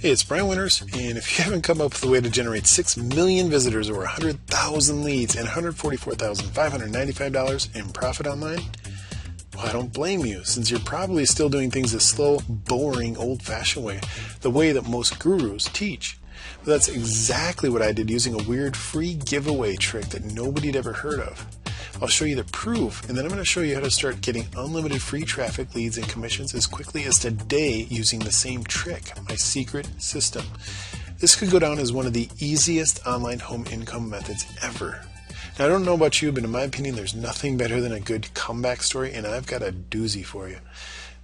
Hey, it's Brian Winters, and if you haven't come up with a way to generate 6 million visitors, over 100,000 leads, and $144,595 in profit online, well, I don't blame you, since you're probably still doing things the slow, boring, old-fashioned way, the way that most gurus teach. But that's exactly what I did using a weird free giveaway trick that nobody'd ever heard of. I'll show you the proof, and then I'm going to show you how to start getting unlimited free traffic, leads, and commissions as quickly as today using the same trick, my secret system. This could go down as one of the easiest online home income methods ever. Now, I don't know about you, but in my opinion, there's nothing better than a good comeback story, and I've got a doozy for you.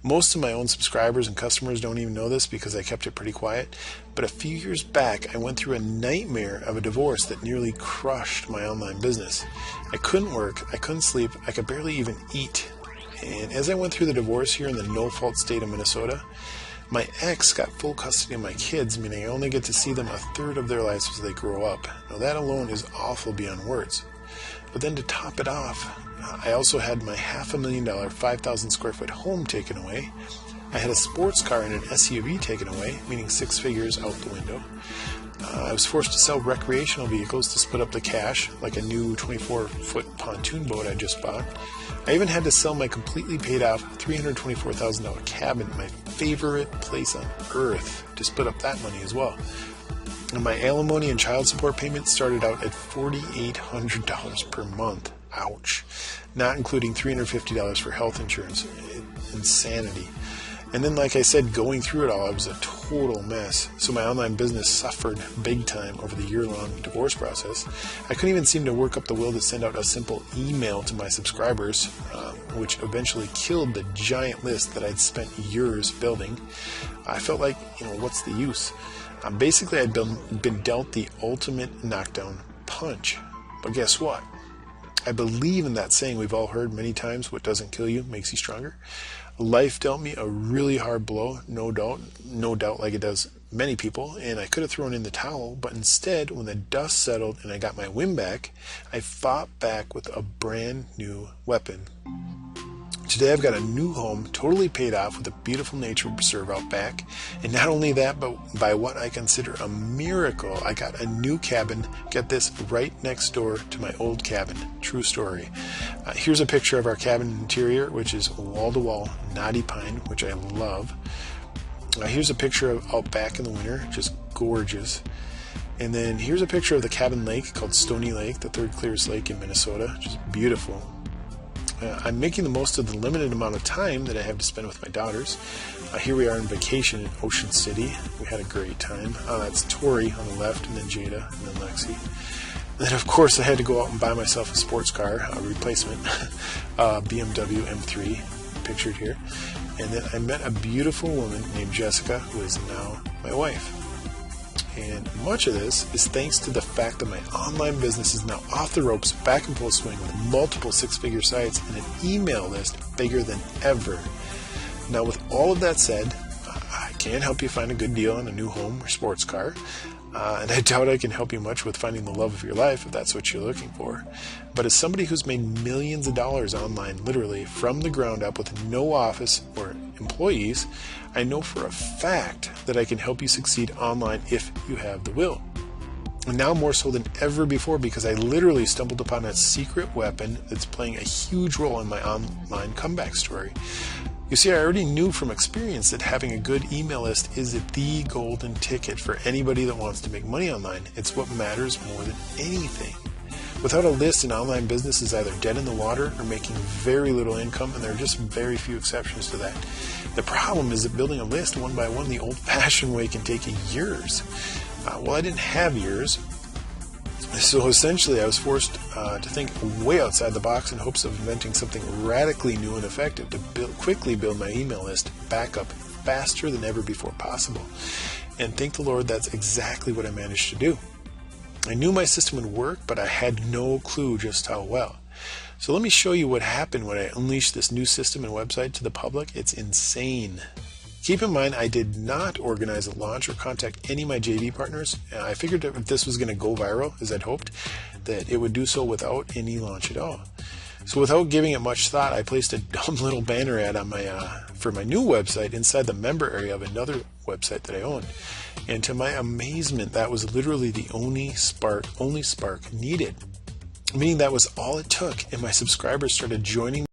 Most of my own subscribers and customers don't even know this because I kept it pretty quiet, but a few years back I went through a nightmare of a divorce that nearly crushed my online business. I couldn't work, I couldn't sleep, I could barely even eat. And as I went through the divorce here in the no-fault state of Minnesota, my ex got full custody of my kids, meaning I only get to see them a third of their lives as they grow up. Now that alone is awful beyond words. But then to top it off, I also had my $500,000, 5,000 square foot home taken away. I had a sports car and an SUV taken away, meaning 6 figures out the window. I was forced to sell recreational vehicles to split up the cash, like a new 24-foot pontoon boat I just bought. I even had to sell my completely paid off $324,000 cabin, my favorite place on earth, to split up that money as well. And my alimony and child support payments started out at $4,800 per month. Ouch. Not including $350 for health insurance. Insanity. And then, like I said, going through it all, I was a total mess. So my online business suffered big time over the year-long divorce process. I couldn't even seem to work up the will to send out a simple email to my subscribers, which eventually killed the giant list that I'd spent years building. I felt like, what's the use? Basically, I'd been dealt the ultimate knockdown punch. But guess what? I believe in that saying we've all heard many times, what doesn't kill you makes you stronger. Life dealt me a really hard blow, no doubt like it does many people, and I could have thrown in the towel, but instead, when the dust settled and I got my wind back, I fought back with a brand new weapon. Today I've got a new home, totally paid off, with a beautiful nature reserve out back. And not only that, but by what I consider a miracle, I got a new cabin, get this, right next door to my old cabin. True story. Here's a picture of our cabin interior, which is wall-to-wall knotty pine, which I love. Here's a picture of out back in the winter, just gorgeous. And then here's a picture of the cabin lake called Stony Lake, the third clearest lake in Minnesota, which is beautiful. I'm making the most of the limited amount of time that I have to spend with my daughters. Here we are on vacation in Ocean City. We had a great time. That's Tori on the left, and then Jada, and then Lexi. And then, of course, I had to go out and buy myself a sports car, a replacement, BMW M3, pictured here. And then I met a beautiful woman named Jessica, who is now my wife. And much of this is thanks to the fact that my online business is now off the ropes, back in full swing, with multiple 6-figure sites and an email list bigger than ever. Now, with all of that said, I can't help you find a good deal on a new home or sports car. And I doubt I can help you much with finding the love of your life if that's what you're looking for. But as somebody who's made millions of dollars online, literally from the ground up, with no office or employees, I know for a fact that I can help you succeed online if you have the will. And now more so than ever before, because I literally stumbled upon a secret weapon that's playing a huge role in my online comeback story. You see, I already knew from experience that having a good email list is the golden ticket for anybody that wants to make money online. It's what matters more than anything. Without a list, an online business is either dead in the water or making very little income, and there are just very few exceptions to that. The problem is that building a list one by one the old-fashioned way can take years. Well, I didn't have years, so essentially I was forced to think way outside the box in hopes of inventing something radically new and effective to quickly build my email list back up faster than ever before possible. And thank the Lord, that's exactly what I managed to do. I knew my system would work, but I had no clue just how well. So let me show you what happened when I unleashed this new system and website to the public. It's insane. Keep in mind, I did not organize a launch or contact any of my JV partners. I figured if this was going to go viral, as I'd hoped, that it would do so without any launch at all. So without giving it much thought, I placed a dumb little banner ad on my for my new website inside the member area of another website that I owned. And to my amazement, that was literally the only spark needed. Meaning that was all it took, and my subscribers started joining